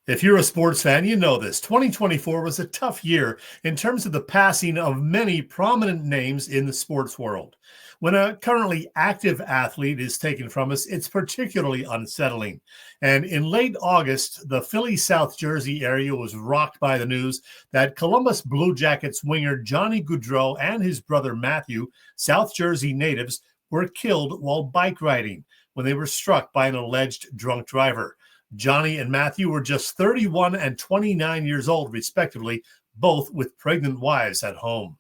If you're a sports fan, you know this. 2024 was a tough year in terms of the passing of many prominent names in the sports world. When a currently active athlete is taken from us, it's particularly unsettling. And in late August, the Philly South Jersey area was rocked by the news that Columbus Blue Jackets winger Johnny Gaudreau and his brother Matthew, South Jersey natives, were killed while bike riding when they were struck by an alleged drunk driver. Johnny and Matthew were just 31 and 29 years old, respectively, both with pregnant wives at home.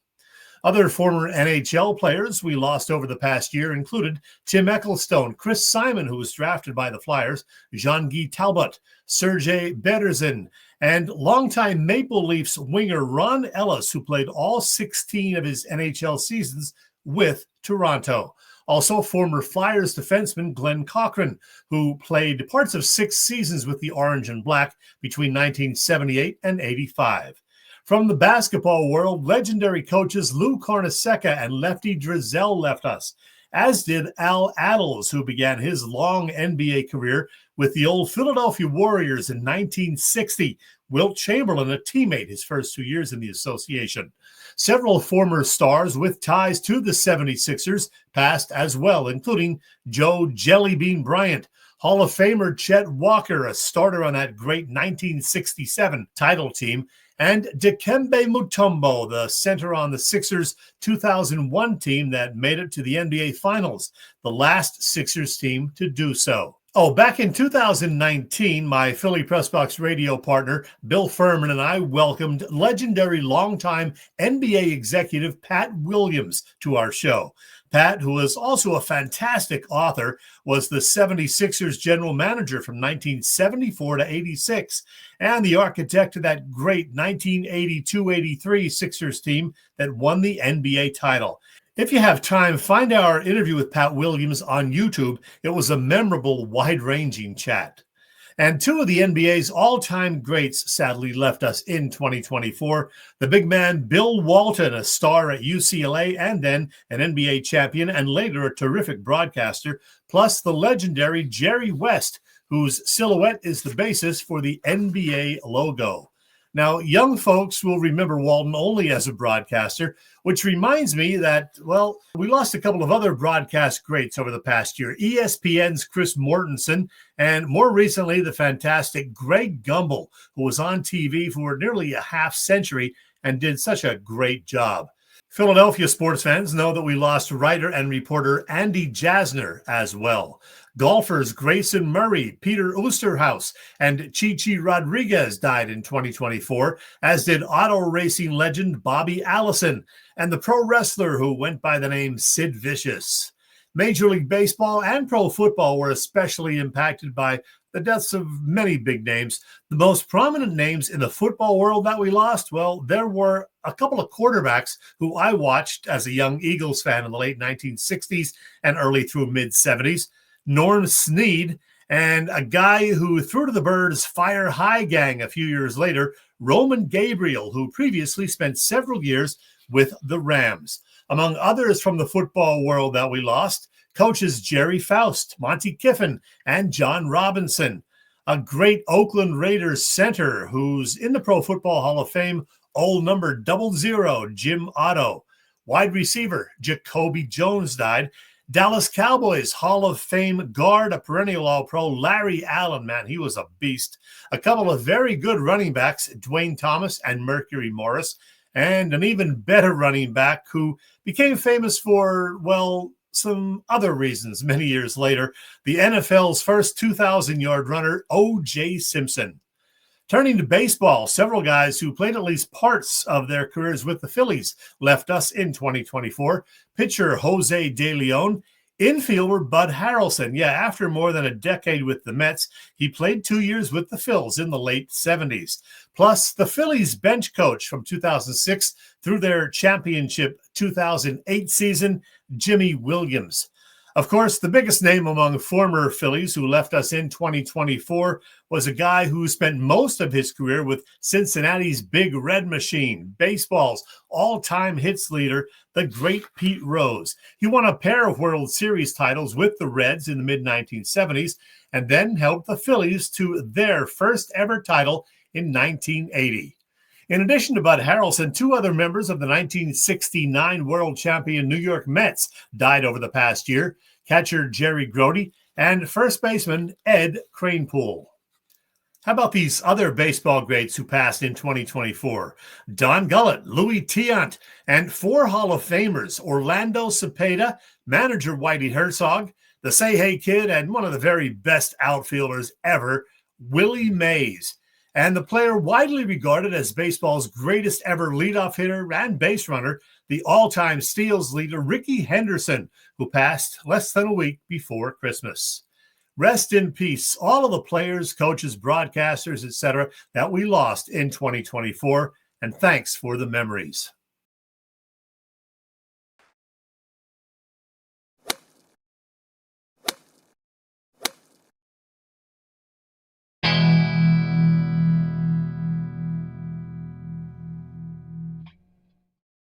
Other former NHL players we lost over the past year included Tim Ecclestone, Chris Simon, who was drafted by the Flyers, Jean-Guy Talbot, Sergei Berezin, and longtime Maple Leafs winger Ron Ellis, who played all 16 of his NHL seasons with Toronto. Also, former Flyers defenseman Glenn Cochran, who played parts of 6 seasons with the Orange and Black between 1978 and 85. From the basketball world, legendary coaches Lou Carnesecca and Lefty Drizel left us, as did Al Attles, who began his long NBA career with the old Philadelphia Warriors in 1960. Wilt Chamberlain, a teammate his first 2 years in the association. Several former stars with ties to the 76ers passed as well, including Joe Jellybean Bryant, Hall of Famer Chet Walker, a starter on that great 1967 title team, and Dikembe Mutombo, the center on the Sixers' 2001 team that made it to the NBA Finals, the last Sixers team to do so. Oh, back in 2019, my Philly Pressbox radio partner, Bill Furman, and I welcomed legendary longtime NBA executive Pat Williams to our show. Pat, who was also a fantastic author, was the 76ers general manager from 1974 to 86 and the architect of that great 1982-83 Sixers team that won the NBA title. If you have time, find our interview with Pat Williams on YouTube. It was a memorable, wide-ranging chat. And two of the NBA's all-time greats sadly left us in 2024. The big man Bill Walton, a star at UCLA and then an NBA champion and later a terrific broadcaster, plus the legendary Jerry West, whose silhouette is the basis for the NBA logo. Now, young folks will remember Walton only as a broadcaster, which reminds me that, well, we lost a couple of other broadcast greats over the past year. ESPN's Chris Mortensen, and more recently, the fantastic Greg Gumbel, who was on TV for nearly a half century and did such a great job. Philadelphia sports fans know that we lost writer and reporter Andy Jasner as well. Golfers Grayson Murray, Peter Oosterhuis, and Chichi Rodriguez died in 2024, as did auto racing legend Bobby Allison and the pro wrestler who went by the name Sid Vicious. Major League Baseball and pro football were especially impacted by the deaths of many big names. The most prominent names in the football world that we lost, well, there were a couple of quarterbacks who I watched as a young Eagles fan in the late 1960s and early through mid-70s. Norm Snead, and a guy who threw to the Birds' Fire High gang a few years later, Roman Gabriel, who previously spent several years with the Rams. Among others from the football world that we lost, coaches Jerry Faust, Monty Kiffin, and John Robinson. A great Oakland Raiders center who's in the Pro Football Hall of Fame, old number 00, Jim Otto. Wide receiver Jacoby Jones died. Dallas Cowboys Hall of Fame guard, a perennial All-Pro, Larry Allen, man, he was a beast. A couple of very good running backs, Dwayne Thomas and Mercury Morris, and an even better running back who became famous for, well, some other reasons many years later, the NFL's first 2,000-yard runner, O.J. Simpson. Turning to baseball, several guys who played at least parts of their careers with the Phillies left us in 2024. Pitcher Jose De Leon, infielder Bud Harrelson. Yeah, after more than a decade with the Mets, he played 2 years with the Phils in the late 70s. Plus, the Phillies bench coach from 2006 through their championship 2008 season, Jimmy Williams. Of course, the biggest name among former Phillies who left us in 2024 was a guy who spent most of his career with Cincinnati's Big Red Machine, baseball's all-time hits leader, the great Pete Rose. He won a pair of World Series titles with the Reds in the mid-1970s and then helped the Phillies to their first ever title in 1980. In addition to Bud Harrelson, two other members of the 1969 world champion New York Mets died over the past year, catcher Jerry Grody and first baseman Ed Kranepool. How about these other baseball greats who passed in 2024? Don Gullett, Louis Tiant, and four Hall of Famers, Orlando Cepeda, manager Whitey Herzog, the Say Hey Kid, and one of the very best outfielders ever, Willie Mays. And the player widely regarded as baseball's greatest ever leadoff hitter and base runner, the all-time steals leader Rickey Henderson, who passed less than a week before Christmas. Rest in peace, all of the players, coaches, broadcasters, etc., that we lost in 2024, and thanks for the memories.